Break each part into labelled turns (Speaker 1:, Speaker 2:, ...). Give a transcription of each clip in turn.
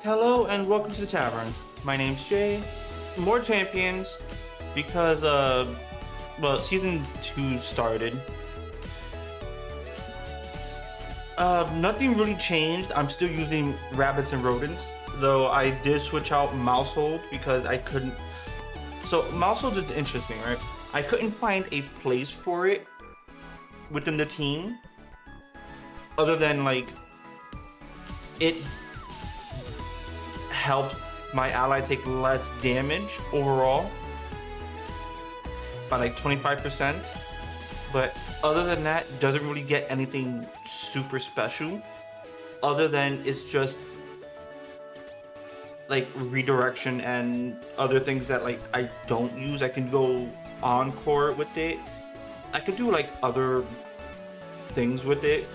Speaker 1: Hello and welcome to the tavern. My name's Jay. More champions because well, season 2 started. Nothing really changed. I'm still using rabbits and rodents, though I did switch out mousehold because I couldn't. So mousehold is interesting, right? I couldn't find a place for it within the team other than like it helped my ally take less damage overall by like 25%. But other than that, doesn't really get anything super special. Other than it's just like redirection and other things that like I don't use. I can go encore with it. I could do like other things with it,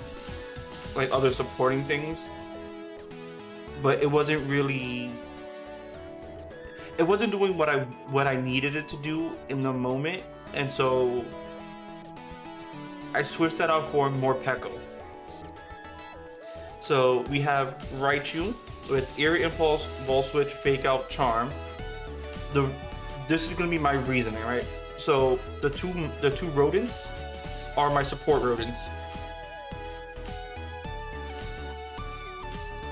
Speaker 1: like other supporting things. But it wasn't really. It wasn't doing what I needed it to do in the moment, and so I switched that out for more Pekko. So we have Raichu with Eerie Impulse, Ball Switch, Fake Out, Charm. This is gonna be my reasoning, right? So the two rodents are my support rodents.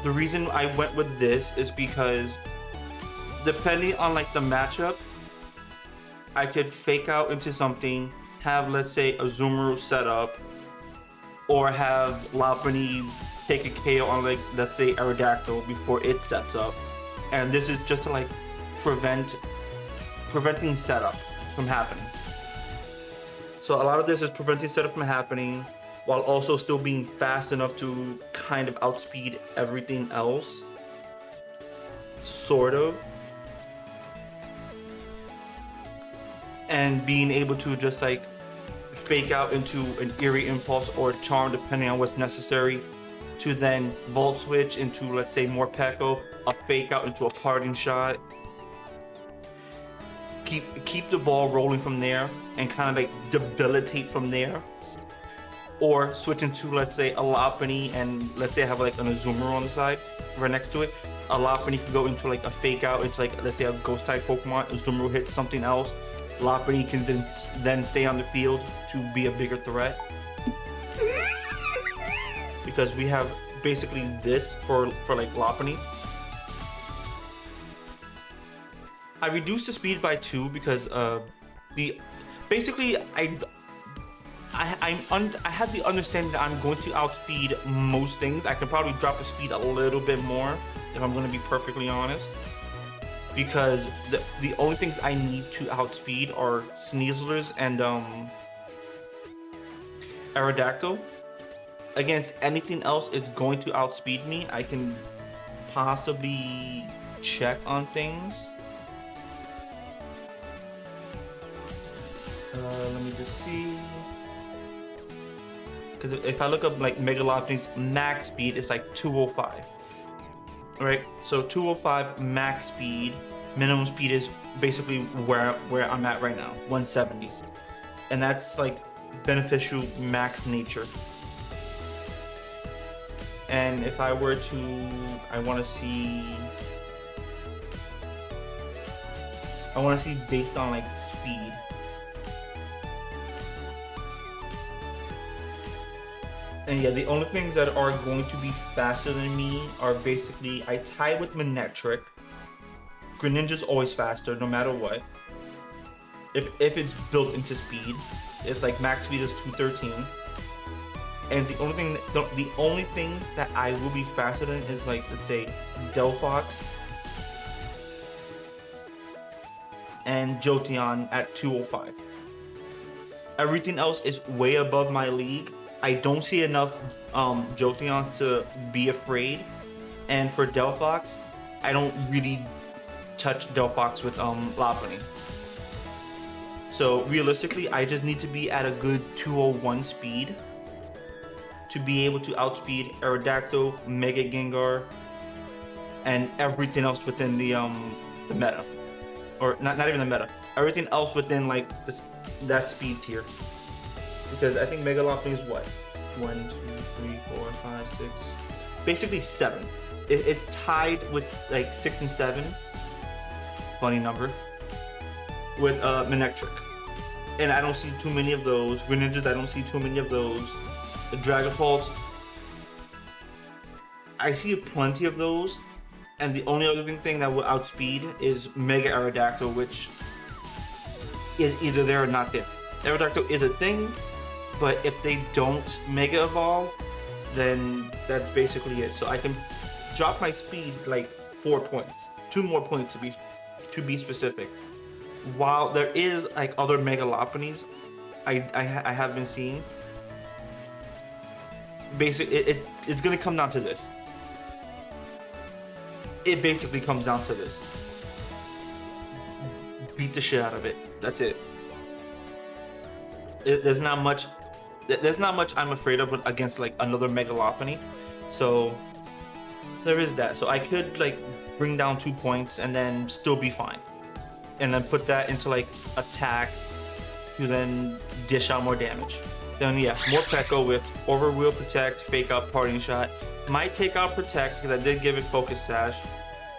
Speaker 1: The reason I went with this is because depending on like the matchup, I could fake out into something, have let's say a Zoomer set up, or have Lopunny take a KO on like let's say Aerodactyl before it sets up. And this is just to like preventing setup from happening. So a lot of this is preventing setup from happening while also still being fast enough to kind of outspeed everything else. Sort of. And being able to just like fake out into an Eerie Impulse or Charm depending on what's necessary to then Volt Switch into let's say more Pekko, a fake out into a Parting Shot. Keep the ball rolling from there and kind of like debilitate from there. Or switch into let's say a Lopunny and let's say I have like an Azumarill on the side right next to it. A Lopunny can go into like a fake out. It's like let's say a Ghost type Pokemon. Azumarill hits something else. Lopunny can then stay on the field to be a bigger threat. Because we have basically this for like Lopunny. I reduced the speed by 2 because basically I have the understanding that I'm going to outspeed most things. I can probably drop the speed a little bit more if I'm going to be perfectly honest. Because the only things I need to outspeed are Sneaslers and Aerodactyl. Against anything else, it's going to outspeed me. I can possibly check on things. Let me just see. Because if I look up like Mega Lopunny's max speed, it's like 205. Right? So 205 max speed. Minimum speed is basically where I'm at right now, 170. And that's like beneficial max nature. And if I were to, I want to see based on like speed. And yeah, the only things that are going to be faster than me are basically, I tie with Manectric. Greninja's always faster, no matter what. If it's built into speed, it's like max speed is 213. And the only things that I will be faster than is like, let's say, Delphox and Jolteon at 205. Everything else is way above my league. I don't see enough Jolteons to be afraid. And for Delphox, I don't really touch Delphox with Lopunny. So realistically, I just need to be at a good 201 speed to be able to outspeed Aerodactyl, Mega Gengar, and everything else within the meta. Or not even the meta. Everything else within like that speed tier. Because I think Mega Lopunny is what? 1, 2, 3, 4, 5, 6. Basically 7th. it's tied with like 6 and 7. Funny number. With Manectric. And I don't see too many of those. Greninjas, I don't see too many of those. The Dragapults, I see plenty of those. And the only other thing that will outspeed is Mega Aerodactyl, which is either there or not there. Aerodactyl is a thing, but if they don't Mega Evolve, then that's basically it. So I can drop my speed like 4 points. 2 more points to be specific. While there is like other Mega Lopunnies I have been seeing, basically it's gonna come down to this. It basically comes down to this. Beat the shit out of it. That's it. There's not much I'm afraid of against like another Mega Lopunny. So there is that. So I could like bring down 2 points and then still be fine. And then put that into like attack to then dish out more damage. Then yeah, more Pekka with Overwheel, Protect, Fake Out, Parting Shot. Might take out Protect because I did give it Focus Sash.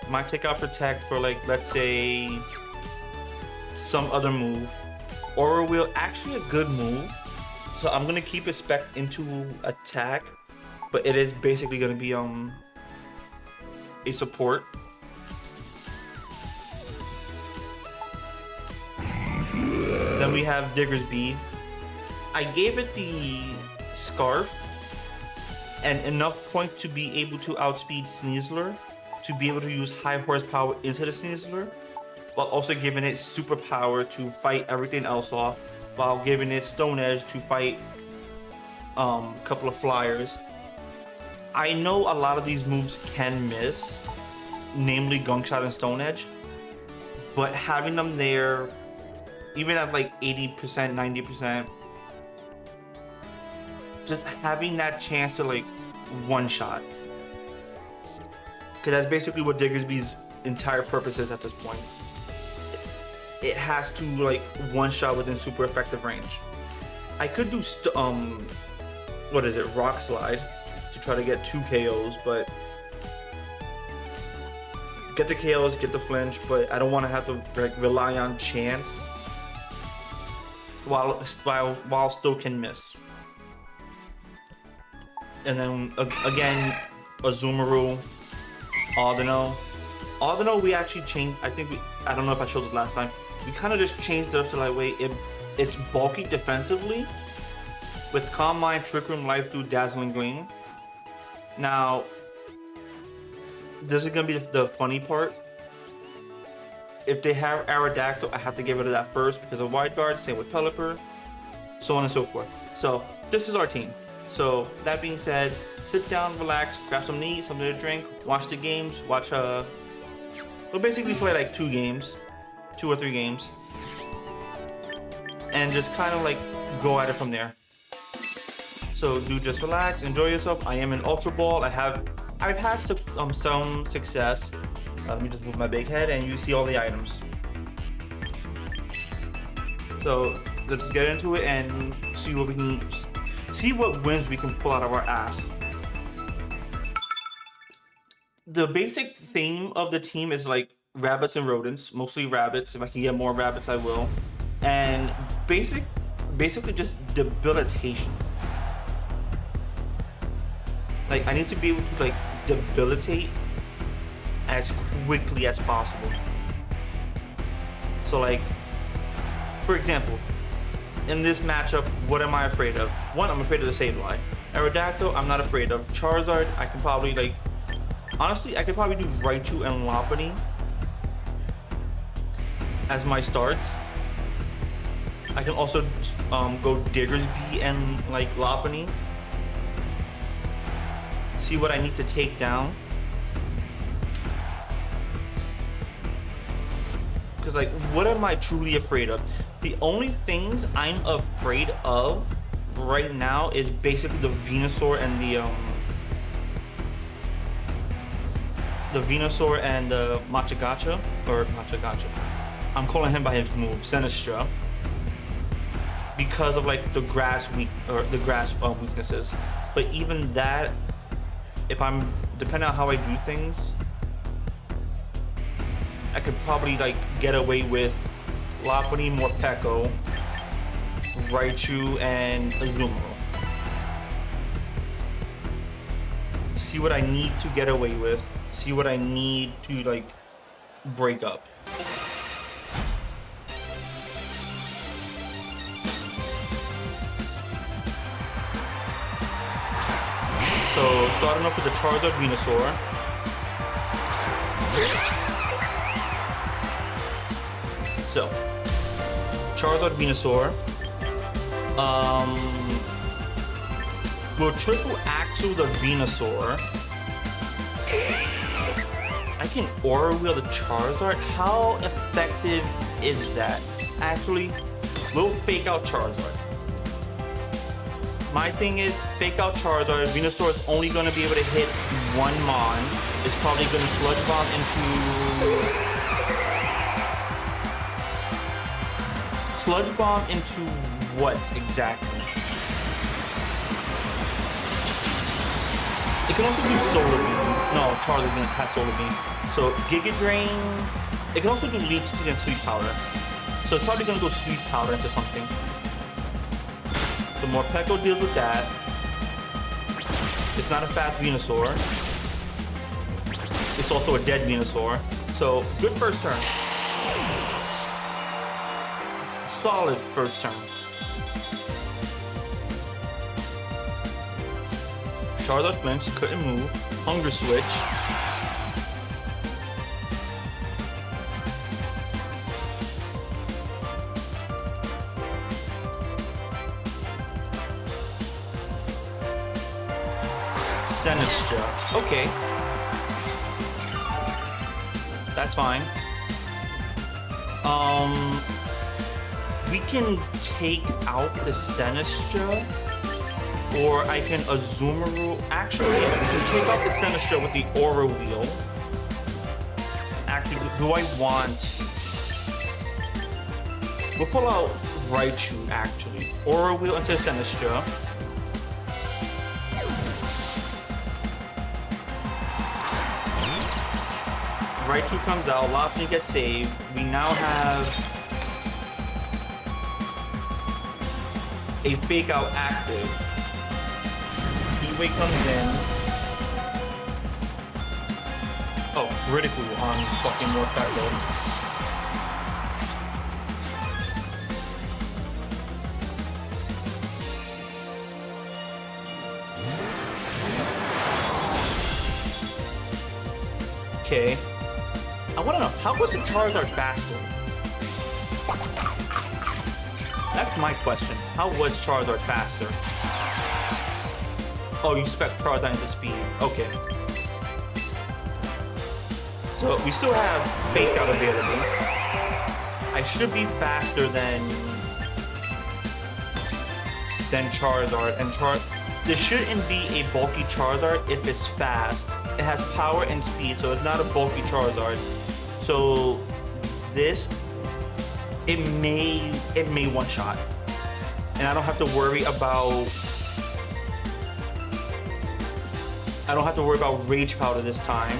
Speaker 1: Might take out Protect for like, let's say, some other move. Overwheel, actually a good move. So I'm gonna keep it spec into attack, but it is basically gonna be a support. Then we have Diggersby. I gave it the Scarf and enough points to be able to outspeed Sneasler, to be able to use high horsepower into the Sneasler, while also giving it superpower to fight everything else off, while giving it Stone Edge to fight a couple of flyers. I know a lot of these moves can miss, namely Gunk Shot and Stone Edge, but having them there, even at like 80%, 90%, just having that chance to like one shot. Because that's basically what Diggersby's entire purpose is at this point. It has to like one shot within super effective range. I could do what is it, Rock Slide to try to get 2 KOs, but get the KOs, get the flinch, but I don't want to have to like rely on chance while still can miss. And then again, Azumarill, Audino. Audino we actually changed. I don't know if I showed this last time. We kind of just changed it up to like, wait, it's bulky defensively with Calm Mind, Trick Room, Life Through, Dazzling Gleam. Now, this is gonna be the funny part. If they have Aerodactyl, I have to get rid of that first because of Wide Guard, same with Pelipper, so on and so forth. So this is our team. So that being said, sit down, relax, grab something to eat, something to drink, watch the games, we'll basically play like 2 or 3 games, and just kind of like go at it from there. So do just relax, enjoy yourself. I am in Ultra Ball. I've had some success. Let me just move my big head and you see all the items. So let's get into it and see what wins we can pull out of our ass. The basic theme of the team is like rabbits and rodents, mostly rabbits. If I can get more rabbits, I will. And basically just debilitation. Like I need to be able to like debilitate as quickly as possible. So like, for example, in this matchup, what am I afraid of? One, I'm afraid of the Sableye. Aerodactyl, I'm not afraid of. Charizard, I can probably like, honestly, I could probably do Raichu and Lopunny as my starts. I can also go Diggersby and like Lopunny. See what I need to take down. Because like, what am I truly afraid of? The only things I'm afraid of right now is basically the Venusaur and the Machagacha, or Machagacha. I'm calling him by his move, Sinistcha, because of like the grass weaknesses. But even that, if I'm depending on how I do things, I could probably like get away with Lopunny, Morpeko, Raichu, and Azumarill. See what I need to get away with. See what I need to like break up. So starting off with the Charizard Venusaur. So Charizard Venusaur. We'll triple axle the Venusaur. I can Aura Wheel the Charizard. How effective is that? Actually, we'll fake out Charizard. My thing is, fake out Charizard. Venusaur is only going to be able to hit one Mon. It's probably going to Sludge Bomb into... Sludge Bomb into what exactly? It can also do Solar Beam. No, Charizard didn't have Solar Beam. So Giga Drain. It can also do Leech Seed and Sleep Powder. So it's probably going to go Sleep Powder into something. So Morpeko deals with that. It's not a fast Venusaur. It's also a dead Venusaur. So good first turn. Solid first turn. Charizard flinch, couldn't move. Hunger Switch. Sinistcha. Okay. That's fine. We can take out the Sinistcha, or I can Azumarill. Actually, we can take out the Sinistcha with the Aura Wheel. Actually, do I want... We'll pull out Raichu, actually. Aura Wheel into Sinistcha. Raichu comes out, Lopunny gets saved. We now have a fake out active. Heatwave comes in. Oh, critical on fucking Morpeko. Okay. I want to know, how was the Charizard faster? That's my question. How was Charizard faster? Oh, you spec Charizard into speed. Okay. So we still have Fake Out available. I should be faster than Charizard. And there shouldn't be a bulky Charizard if it's fast. It has power and speed, so it's not a bulky Charizard. So this, it may one shot, and I don't have to worry about Rage Powder this time.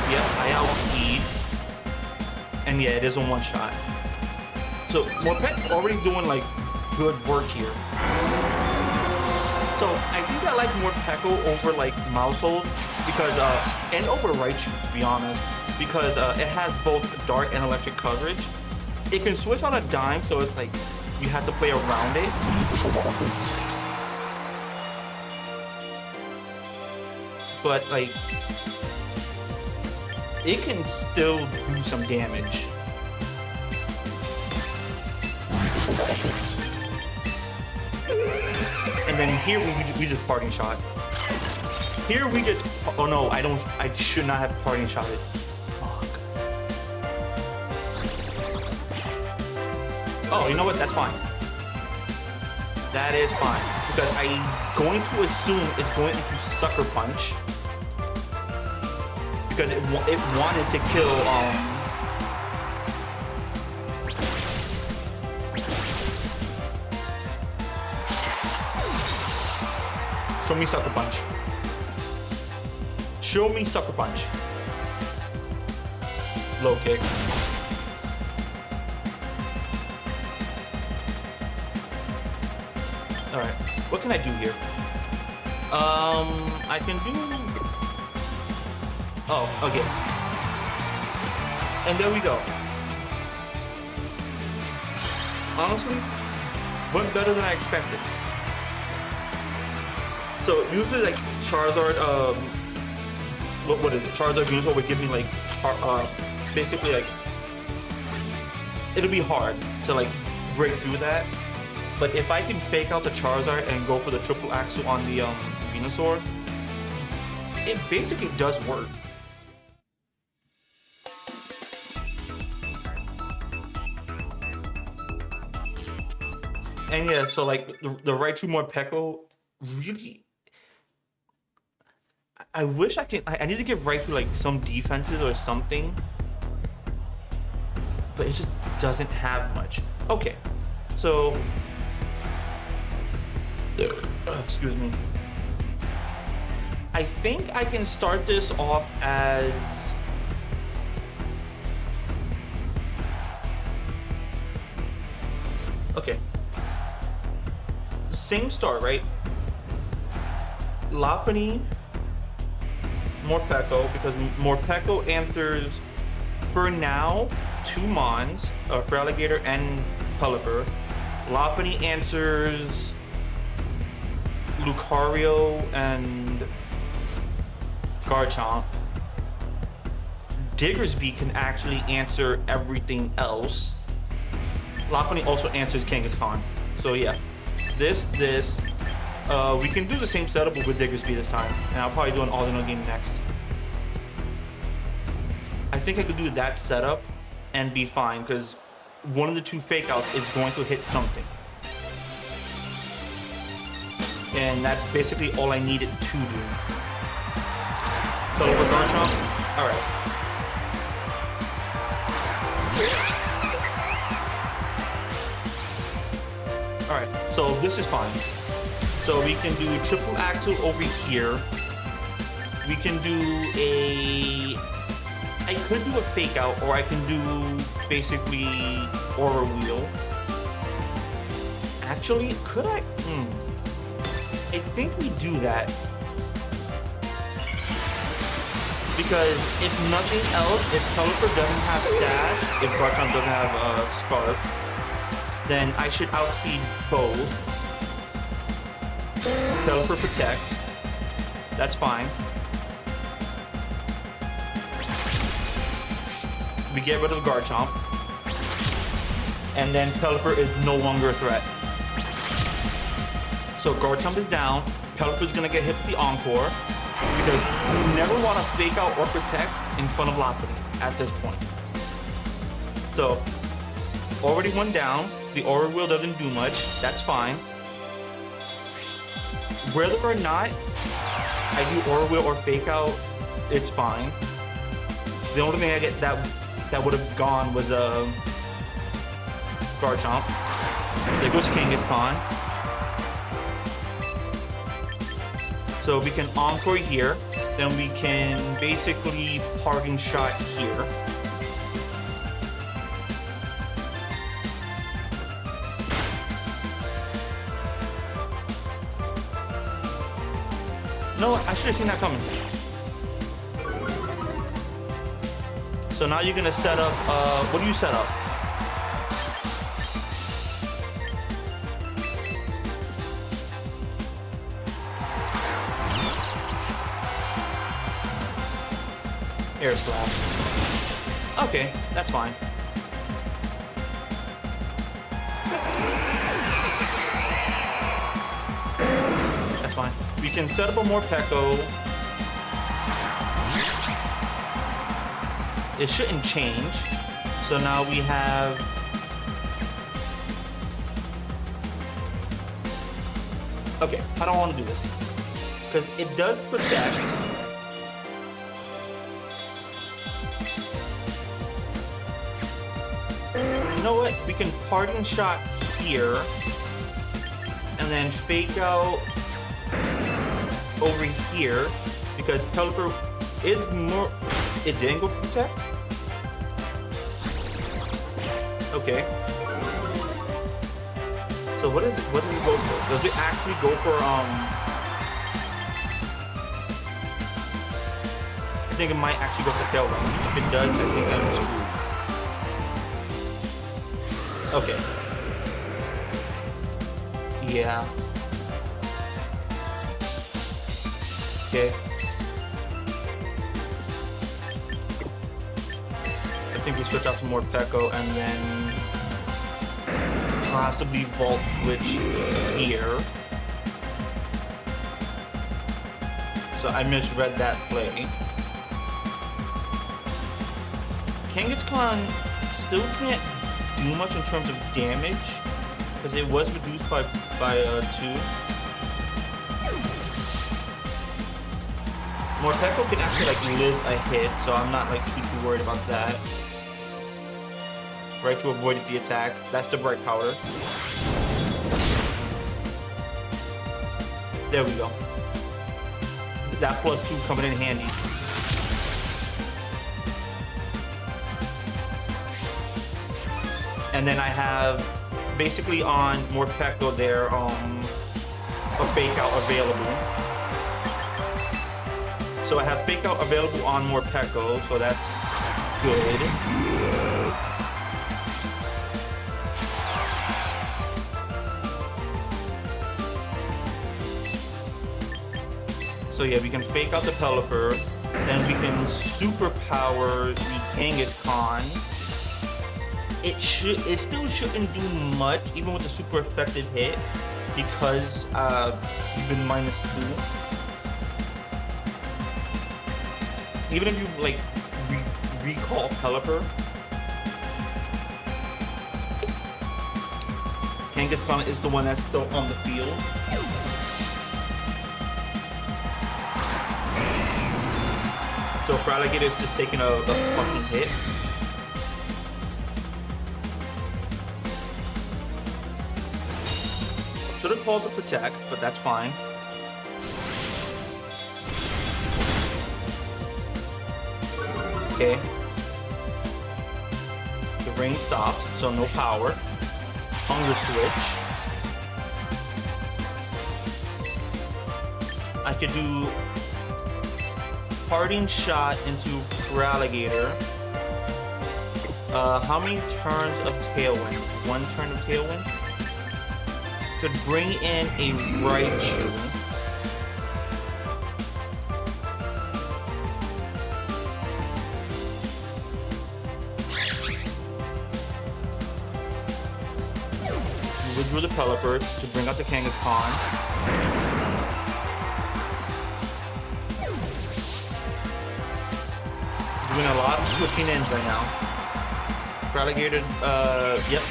Speaker 1: Yep, I outspeed, and yeah, it is a one shot. So Morpek's already doing like good work here. So I think I like Morpeko over like Mousehold because and over Raichu, to be honest, because it has both dark and electric coverage. It can switch on a dime, so it's like you have to play around it. But like it can still do some damage. And then here we just parting shot. Here we just, oh no, I should not have parting shot it. Fuck. Oh, you know what? That's fine. That is fine. Because I'm going to assume it's going into Sucker Punch. Because it wanted to kill, Show me sucker punch. Show me sucker punch. Low kick. Alright, what can I do here? I can do... Oh, okay. And there we go. Honestly, went better than I expected. So usually like Charizard, what is it? Charizard Venusaur would give me like, basically like, it'll be hard to like break through that. But if I can fake out the Charizard and go for the triple axle on the Venusaur, it basically does work. And yeah, so like the Raichu Morpeko really, I wish I need to give Raichu like some defenses or something, but it just doesn't have much. Okay, so excuse me. I think I can start this off as okay. Same start, right? Lopunny, Morpeko, because Morpeko answers for now 2 Mons, Feraligatr and Pelipper. Lopunny answers Lucario and Garchomp. Diggersby can actually answer everything else. Lopunny also answers Kangaskhan. So yeah, this. We can do the same setup with Diggersby this time, and I'll probably do an audino game next. I think I could do that setup and be fine, because one of the 2 fake outs is going to hit something. And that's basically all I needed to do. So over Garchomp, alright. Alright, so this is fine. So we can do triple axle over here. We can do I could do a fake out, or I can do basically Aura Wheel. Actually, could I? I think we do that. Because if nothing else, if Pelipper doesn't have Sash, if Garchomp doesn't have Scarf, then I should outspeed both. Pelipper Protect. That's fine. We get rid of Garchomp. And then Pelipper is no longer a threat. So Garchomp is down. Pelipper is going to get hit with the Encore. Because you never want to fake out or protect in front of Lopunny at this point. So, already one down. The Aura Wheel doesn't do much. That's fine. Whether or not I do Aura Wheel or fake out, it's fine. The only thing I get that would have gone was Garchomp. There goes Kangaskhan. So we can Encore here, then we can basically Parting Shot here. No, I should have seen that coming. So now you're gonna set up, what do you set up? Air Slap. Okay, that's fine. That's fine. We can set up a Morpeko. It shouldn't change. So now we have... Okay, I don't want to do this. Because it does protect. You know what? We can Parting Shot here. And then fake out over here because Pelipper is more. It didn't go for protect. Okay. So what is it? What does it go for? Does it actually go for I think it might actually go for Tailwind. If it does, I think I'm screwed. Okay. Yeah. Okay. I think we switch out to more Peko and then possibly Volt Switch here. So I misread that play. Kangaskhan still can't do much in terms of damage because it was reduced by 2. Morpeko can actually like live a hit, so I'm not like too worried about that. Right, to avoid the attack. That's the bright powder. There we go. That +2 coming in handy. And then I have basically on Morpeko there, a fake out available. So I have fake out available on Morpeko, so that's good. So yeah, we can fake out the Pelipper, then we can superpower the Kangaskhan. It still shouldn't do much, even with the super effective hit, because even -2. Even if you like recall Pelipper, Kangaskhan is the one that's still on the field. So Fraligator is just taking a fucking hit. Should have called to protect, but that's fine. Okay. The rain stops, so no power. Hunger switch. I could do parting shot into Fraligator. How many turns of Tailwind? 1 turn of Tailwind? Could bring in a Raichu. Withdraw the Pelipper to bring out the Kangaskhan. Doing a lot of switching ins right now. Fraligator, yep.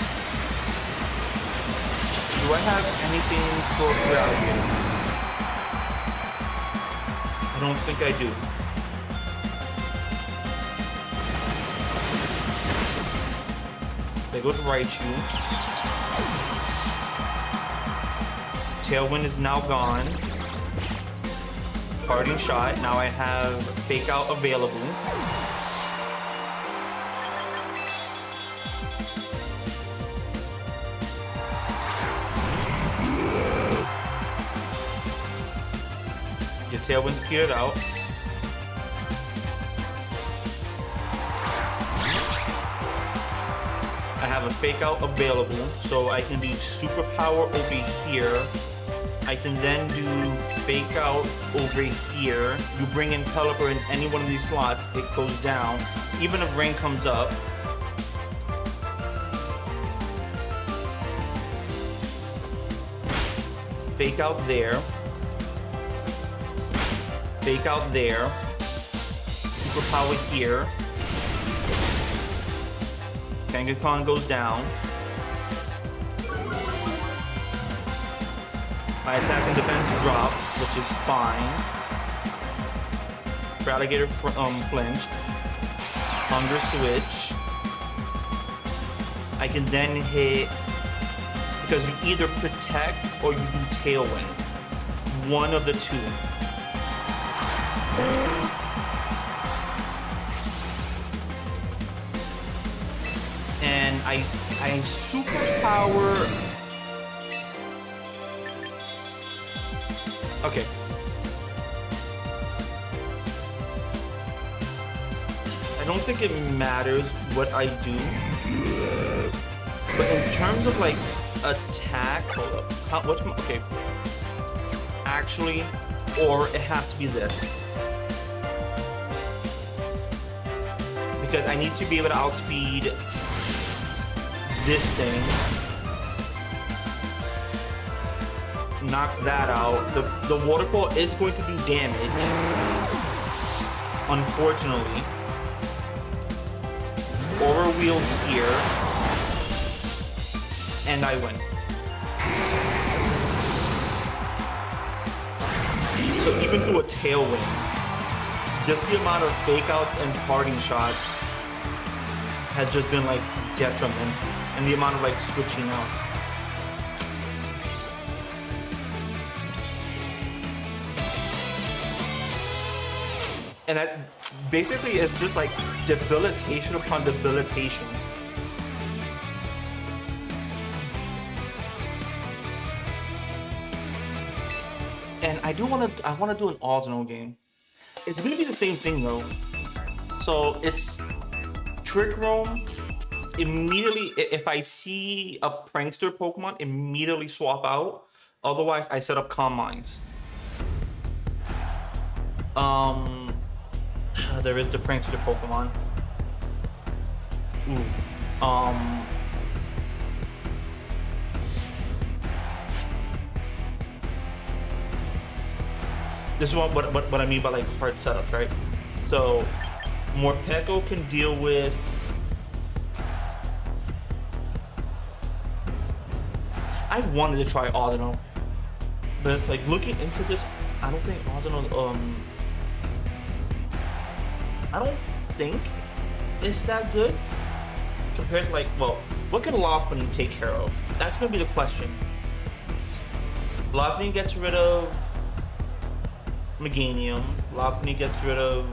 Speaker 1: Do I have anything for Fraligator? I don't think I do. There goes Raichu. Tailwind is now gone. Parting shot. Now I have fake out available. Your Tailwind's petered out. I have a fake out available, so I can do superpower over here. I can then do fake out over here. You bring in Pelipper in any one of these slots, it goes down. Even if rain comes up. Fake out there. Fake out there. Superpower here. Kangaskhan goes down. My attack and defense drop, which is fine. Fraligator flinched. Hunger switch. I can then hit, because you either protect or you do Tailwind. One of the two. And I superpower. Okay. I don't think it matters what I do, but in terms of like attack, hold up. What's my, okay? Actually, or it has to be this, because I need to be able to outspeed this thing. Knock that out. The waterfall is going to do damage, unfortunately. Aura wheel here, and I win. So even through a tailwind, just the amount of fake outs and parting shots has just been like detrimental, and the amount of like switching out. And that basically is just like debilitation upon debilitation. And I want to do an audino game. It's gonna be the same thing though. So it's Trick Room. Immediately, if I see a prankster Pokemon, immediately swap out. Otherwise, I set up Calm Minds. There is the prankster Pokemon. Ooh. This is what I mean by like hard setups, right? So, Morpeko can deal with. I wanted to try Audino, but it's like looking into this, I don't think Audino. I don't think it's that good compared to like, well, what can Lopunny take care of? That's gonna be the question. Lopunny gets rid of Meganium. Lopunny gets rid of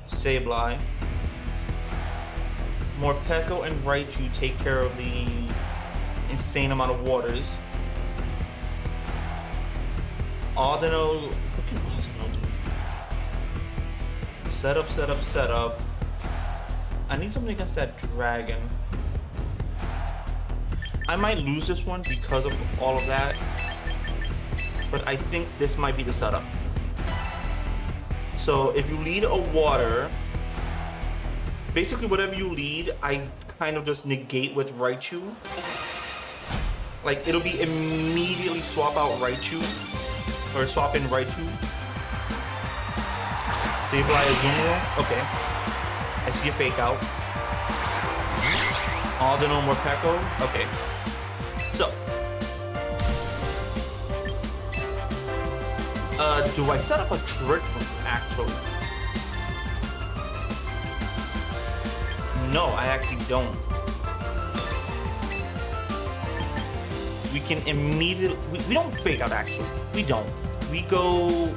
Speaker 1: Sableye. Morpeko and Raichu take care of the insane amount of waters. Audino, what can Audino do? Setup, setup, setup. I need something against that dragon. I might lose this one because of all of that, but I think this might be the setup. So if you lead a water, basically whatever you lead, I kind of just negate with Raichu. Like it'll be immediately swap out Raichu, or swap in Raichu. Sableye Azumarill, okay. I see a fake out. Audino Morpeko, okay. So, do I set up a Trick Room, actually? No, I actually don't. We can immediately, we don't fake out actually, we don't. We go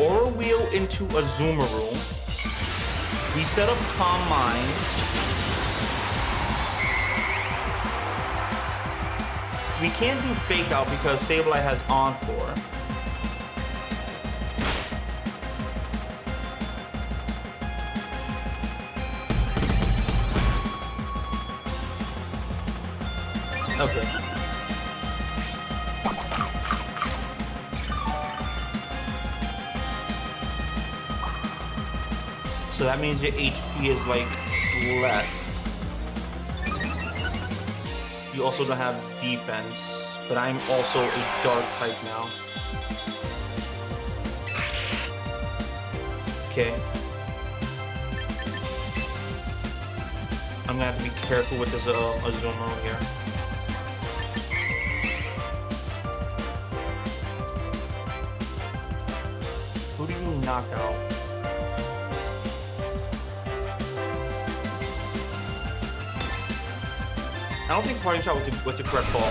Speaker 1: Aura Wheel into Azumarill. We set up Calm Mind. We can't do fake out because Sableye has Encore. Okay. So that means your HP is like less. You also don't have defense, but I'm also a dark type now. Okay. I'm gonna have to be careful with this Azumarill here. Who do you knock out? I don't think parting shot was the correct call.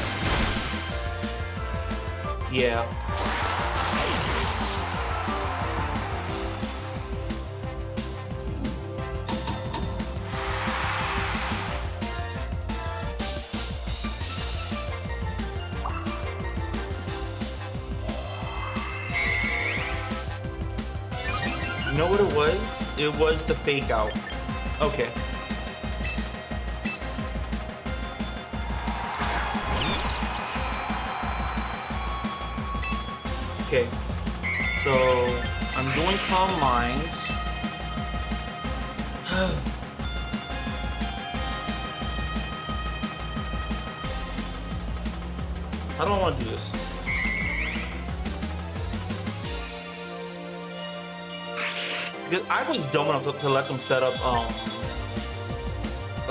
Speaker 1: Yeah. You know what it was? It was the fake out. Okay. Okay. So I'm doing Calm Minds. I don't want to do this. Because I was dumb enough to let them set up a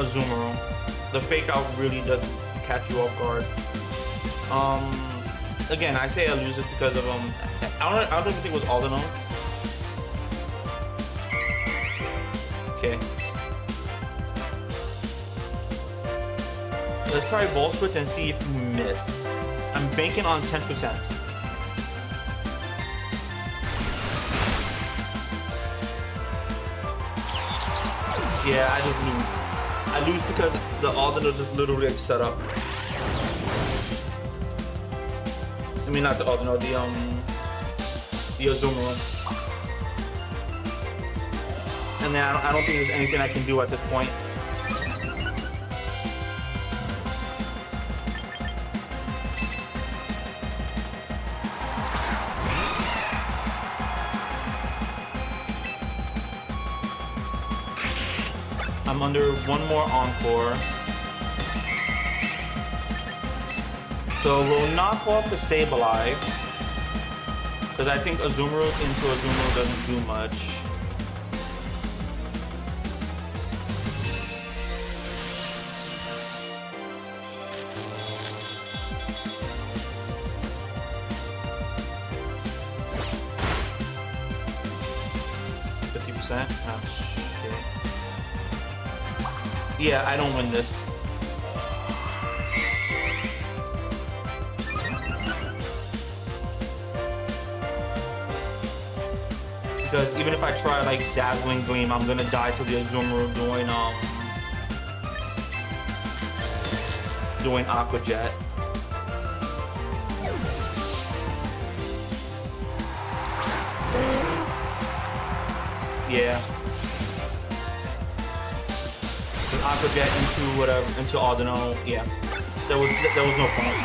Speaker 1: Zoomer. The fake out really does catch you off guard. Again, I say I lose it because of I don't even think it was audino. Okay. Let's try Volt Switch and see if we miss. I'm banking on 10%. Yeah, I just lose. I lose because the audino just literally like set up. I mean, not the audino, the Azumarill. And then I don't think there's anything I can do at this point. I'm under one more Encore. So we'll knock off the Sableye. Because I think Azumarill into Azumarill doesn't do much. Oh shit. Yeah, I don't win this. Because even if I try like Dazzling Gleam, I'm gonna die to the Azumarill doing Aqua Jet. Yeah. Aqua Jet into whatever, into audino. Yeah. There was no point.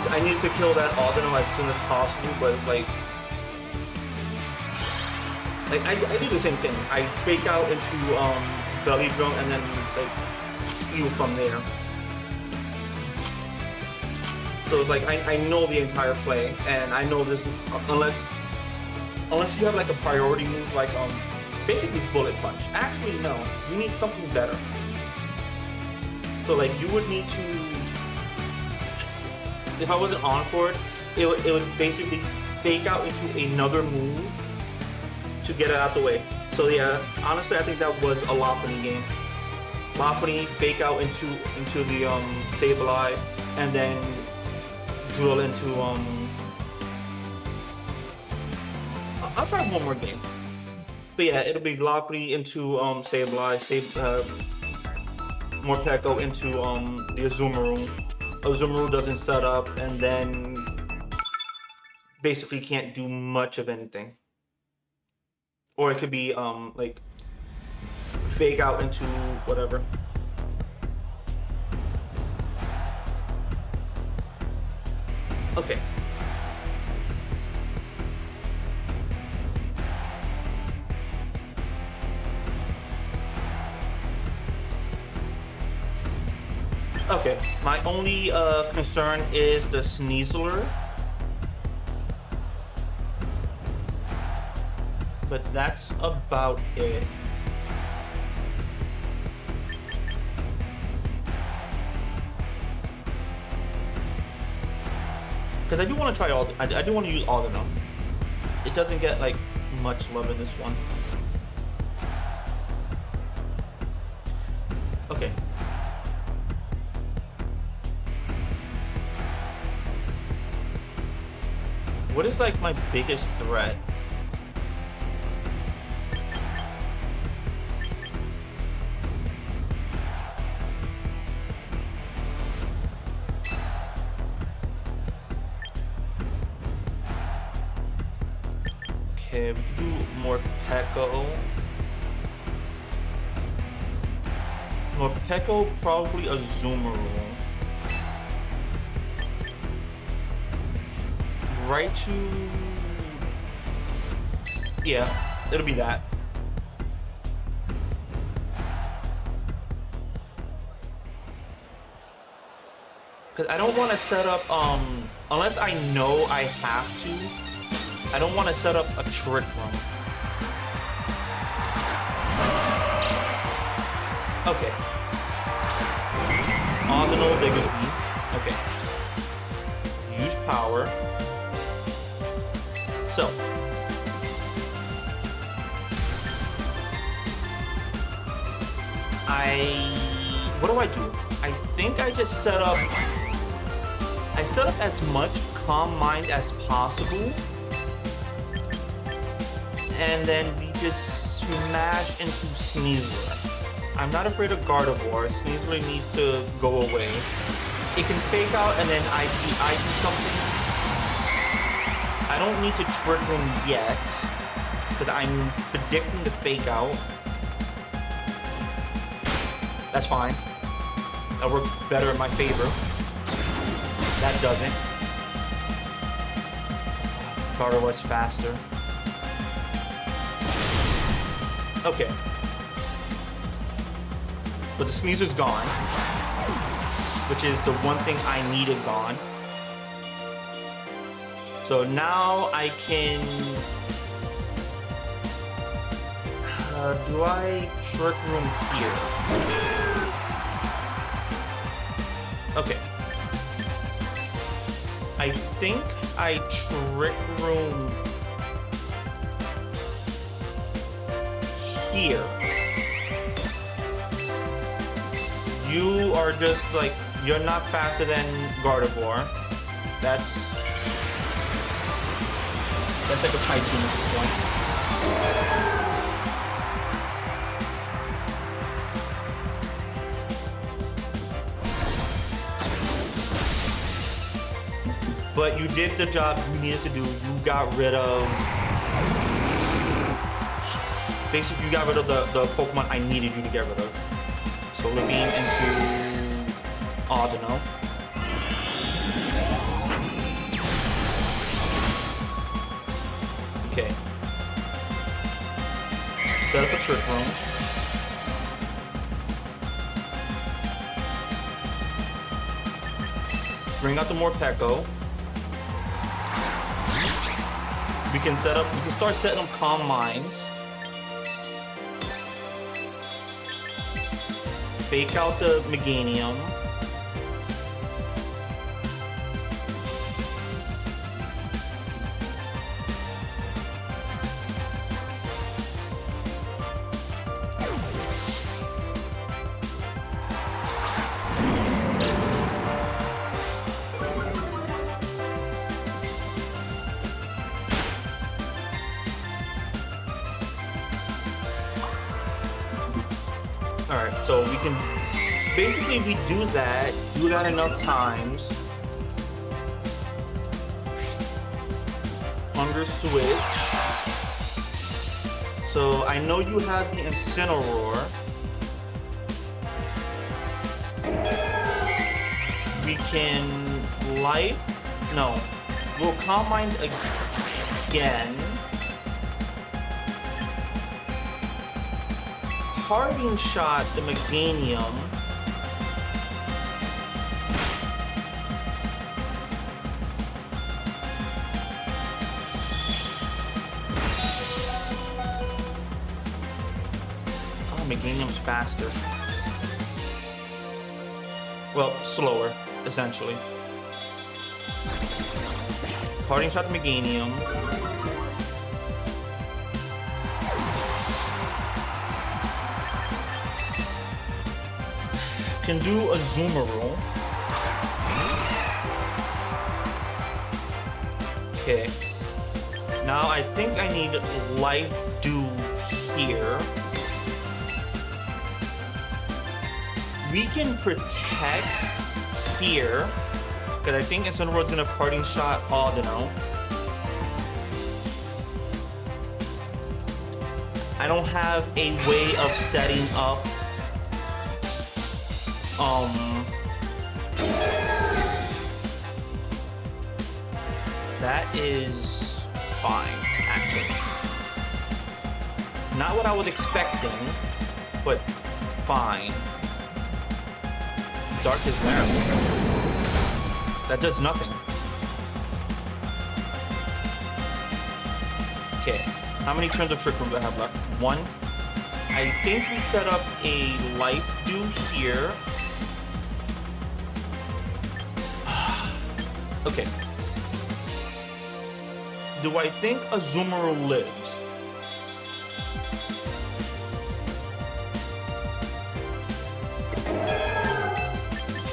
Speaker 1: I need to kill that audino as soon as possible, but it's like I do the same thing. I fake out into Belly Drum and then like steal from there. So it's like I know the entire play, and I know this unless you have like a priority move like basically Bullet Punch. Actually no, you need something better. So like you would need to, if I wasn't Encore, it would basically fake out into another move to get it out the way. So yeah, honestly I think that was a Lopunny game. Lopunny fake out into the Sableye and then drill into I'll try one more game. But yeah, it'll be Lopunny into Sableye, Morpeko into the Azumarill. Azumarill doesn't set up and then basically can't do much of anything. Or it could be like fake out into whatever. Okay. Okay, my only concern is the Sneasler. But that's about it. Because I do want to try I do want to use audino. It doesn't get like much love in this one. Okay. What is like my biggest threat? Okay, we can do more Pekko. More Pekko, probably a Zoomer roll. Raichu. Yeah, it'll be that. Because I don't want to set up, unless I know I have to, I don't want to set up a Trick Room. Okay. Audino Diggersby. Okay. Use power. So. What do I do? I think I just set up as much Calm Mind as possible. And then we just smash into Sneasler. I'm not afraid of Gardevoir. Sneasler needs to go away. It can fake out and then I do something. I don't need to Trick Room yet, because I'm predicting the fake out. That's fine. That works better in my favor. That doesn't. Gardevoir's faster. Okay. But the Sneezer's gone, which is the one thing I needed gone. So now I can... do I Trick Room here? Okay. I think I Trick Room here. You are just like, you're not faster than Gardevoir. That's like a fight team at this point. But you did the job you needed to do. You got rid of... Basically, you got rid of the Pokemon I needed you to get rid of. So Levine into Audino. Okay. Set up a Trick Room. Bring out the more Pekko. We can start setting up Calm Minds. Fake out the Meganium. Alright, so we can basically we do that enough times. Hunger switch. So I know you have the Incineroar. We can light. No. We'll Calm Mind again. Parting Shot the Meganium. Oh, Meganium's faster. Well, slower, essentially. Parting Shot the Meganium. Can do a Zoomer roll. Okay. Now I think I need Life Dew here. We can protect here, because I think Incineroar's gonna Parting Shot Audino. I don't have a way of setting up that is fine, actually. Not what I was expecting, but fine. Dark is there. That does nothing. Okay, how many turns of Trick Room do I have left? One. I think we set up a life dew here. Okay. Do I think Azumarill lives?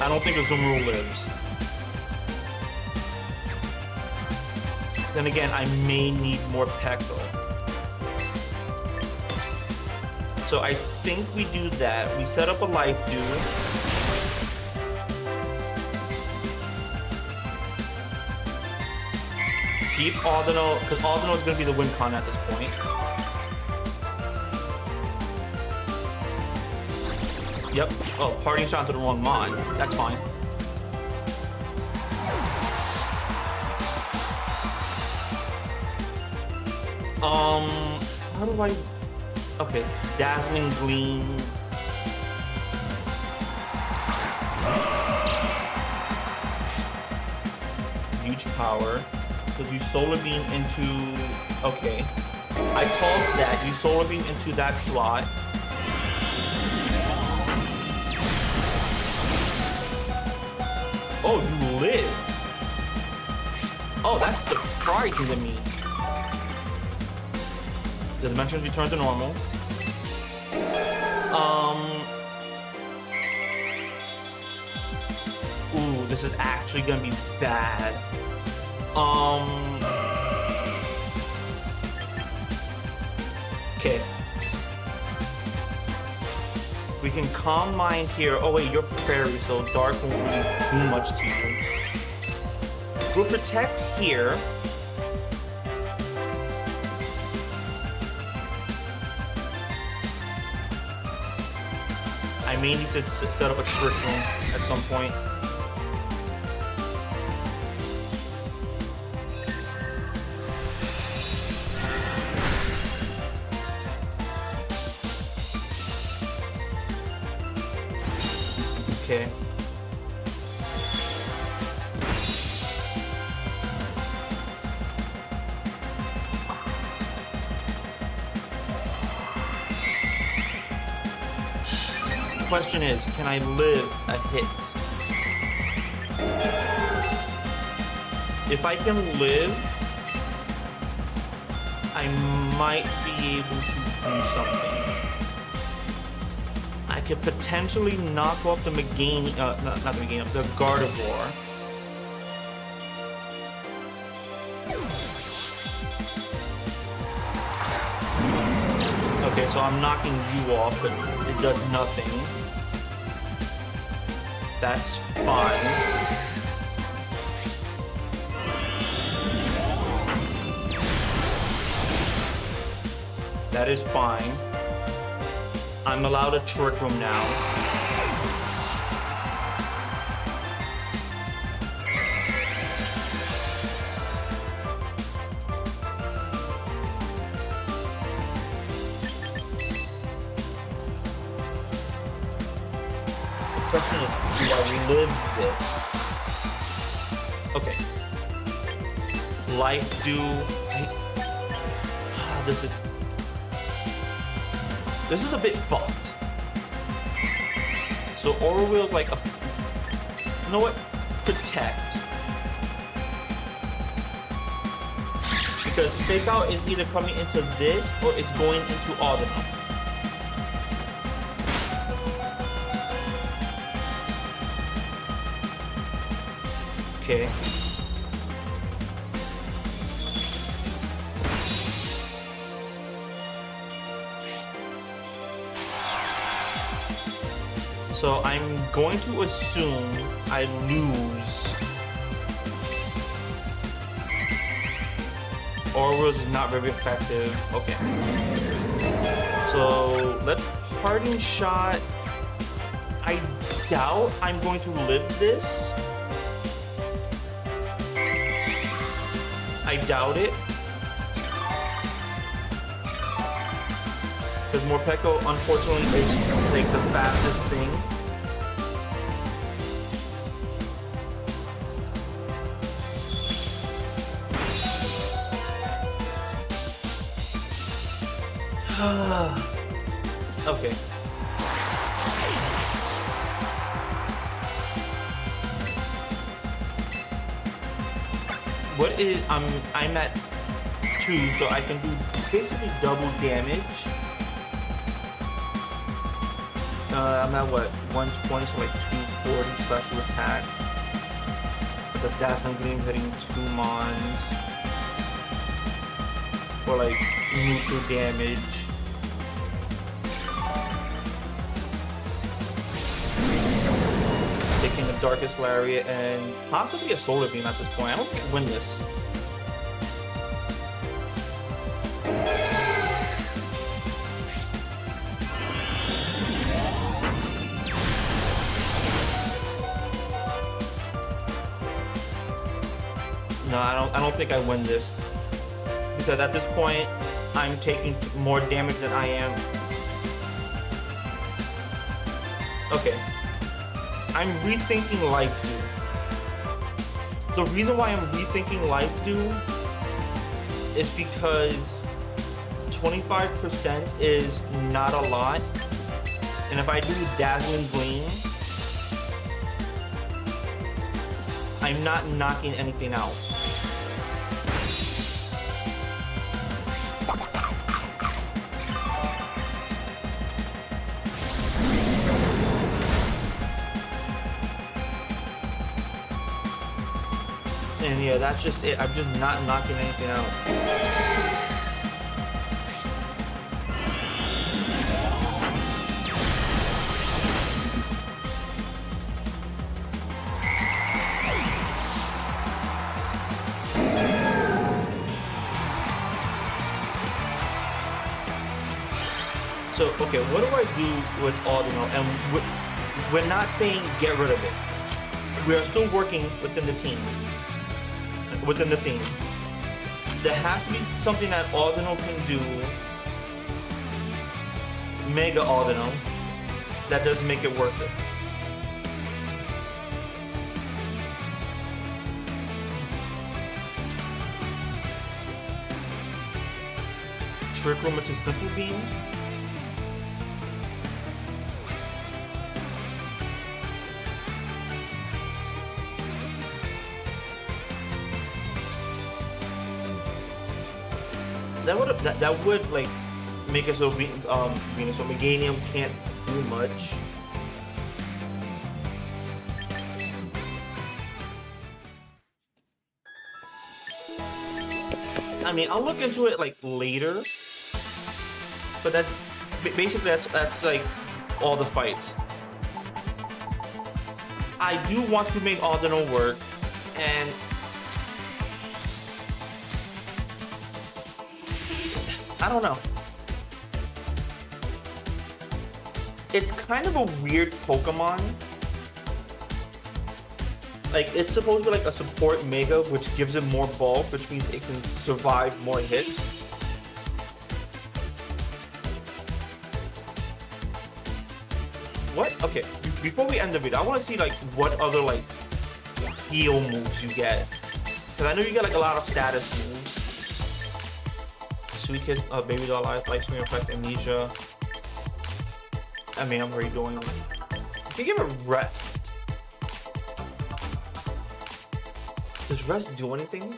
Speaker 1: I don't think Azumarill lives. Then again, I may need more Pekko. So I think we do that. We set up a life dew. Keep Audino, because Audino is going to be the win con at this point. Yep. Oh, partying shot to the wrong mon. That's fine. How do I... Okay, Dazzling Gleam. Huge power. Because you Solar Beam into... Okay. I called that. You Solar Beam into that slot. Oh, you live. Oh, that's surprising to me. The dimensions return to normal. Ooh, this is actually gonna be bad. Okay. We can Calm Mind here. Oh wait, you're Fairy, so Dark won't really do much to you. We'll Protect here. I may need to set up a Trick Room at some point. Okay. The question is, can I live a hit? If I can live, I might be able to do something. I could potentially knock off the Meganium, not the Meganium, the Gardevoir. Okay, so I'm knocking you off, but it does nothing. That's fine. That is fine. I'm allowed a Trick Room now. The question is, do I live this? Okay. Life Dew. This is a bit fucked. So Aura Wheel's like a... You know what? Protect. Because Fake Out is either coming into this or it's going into Audino. Okay. So I'm going to assume I lose. Aura Wheels is not very effective. Okay. So let's parting shot. I doubt I'm going to live this. I doubt it. Because Morpeko, unfortunately, is like the fastest thing. Okay. What is I'm at 2, so I can do basically double damage. I'm at what, 120, so like 240 special attack. With a Dazzling Gleam hitting 2 mons. For like neutral damage. Taking the Darkest Lariat and possibly a Solar Beam at this point. I don't think I win this. No, I don't think I win this. Because at this point, I'm taking more damage than I am. Okay. I'm rethinking Life Dew. The reason why I'm rethinking Life Dew is because 25% is not a lot. And if I do Dazzling Gleam, I'm not knocking anything out. And yeah, that's just it. I'm just not knocking anything out. So, okay, what do I do with audino? And we're not saying get rid of it. We are still working within the team. Within the theme. There has to be something that audino can do, Mega Audino, that does make it worth it. Trick Room into Simple Beam. That would like make it so Venus or Meganium can't do much. I mean, I'll look into it like later, but that's basically that's like all the fights. I do want to make audino work, and I don't know. It's kind of a weird Pokemon. Like, it's supposed to be like a support Mega, which gives it more bulk, which means it can survive more hits. What? Okay, before we end the video, I want to see like what other like heal moves you get. Because I know you get like a lot of status moves. Sweet Kid, Baby Doll Life, Light Swing Effect, Amnesia. I mean, I'm already doing it. You can give it Rest. Does Rest do anything?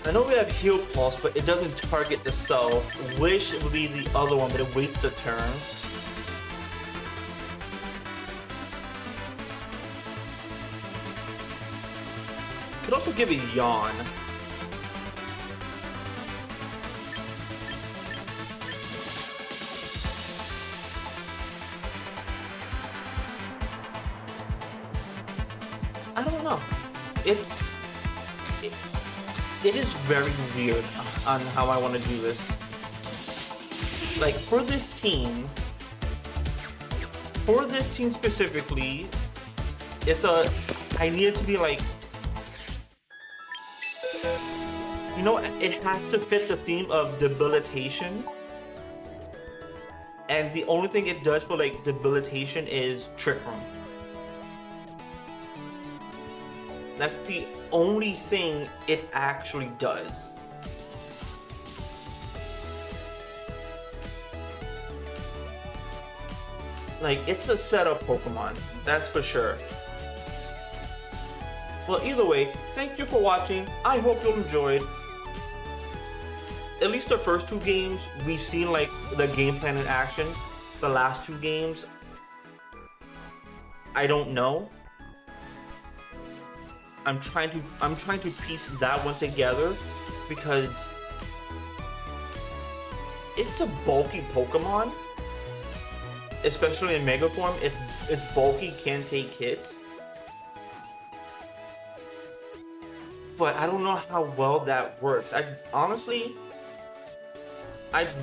Speaker 1: I know we have Heal Pulse, but it doesn't target the cell. Wish it would be the other one, but it waits a turn. Could also give it Yawn. I don't know. It's it, it is very weird on how I want to do this. Like for this team specifically, I need it to be like, you know, it has to fit the theme of debilitation. And the only thing it does for like debilitation is Trick Room. That's the only thing it actually does. Like, it's a setup Pokemon, that's for sure. Well, either way, thank you for watching. I hope you enjoyed. At least the first 2 games, we've seen like the game plan in action. The last 2 games, I don't know. I'm trying to piece that one together because it's a bulky Pokemon, especially in Mega form. It's bulky, can take hits, but I don't know how well that works. I'd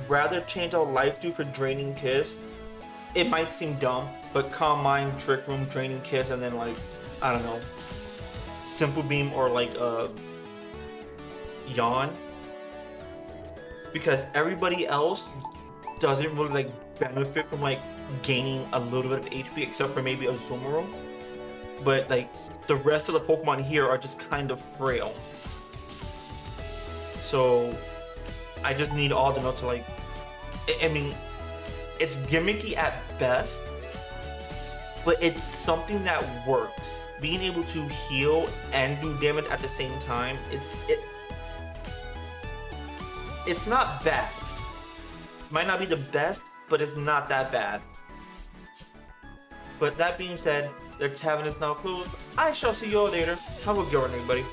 Speaker 1: rather change out Life Dew for Draining Kiss. It might seem dumb, but Calm Mind, Trick Room, Draining Kiss, and then like, I don't know, Simple Beam or like Yawn. Because everybody else doesn't really like benefit from like gaining a little bit of HP, except for maybe Azumarill. But like the rest of the Pokemon here are just kind of frail. So I just need Audino to like, I mean, it's gimmicky at best, but it's something that works. Being able to heal and do damage at the same time, it's not bad. Might not be the best, but it's not that bad. But that being said, their tavern is now closed. I shall see you all later. Have a good one, everybody.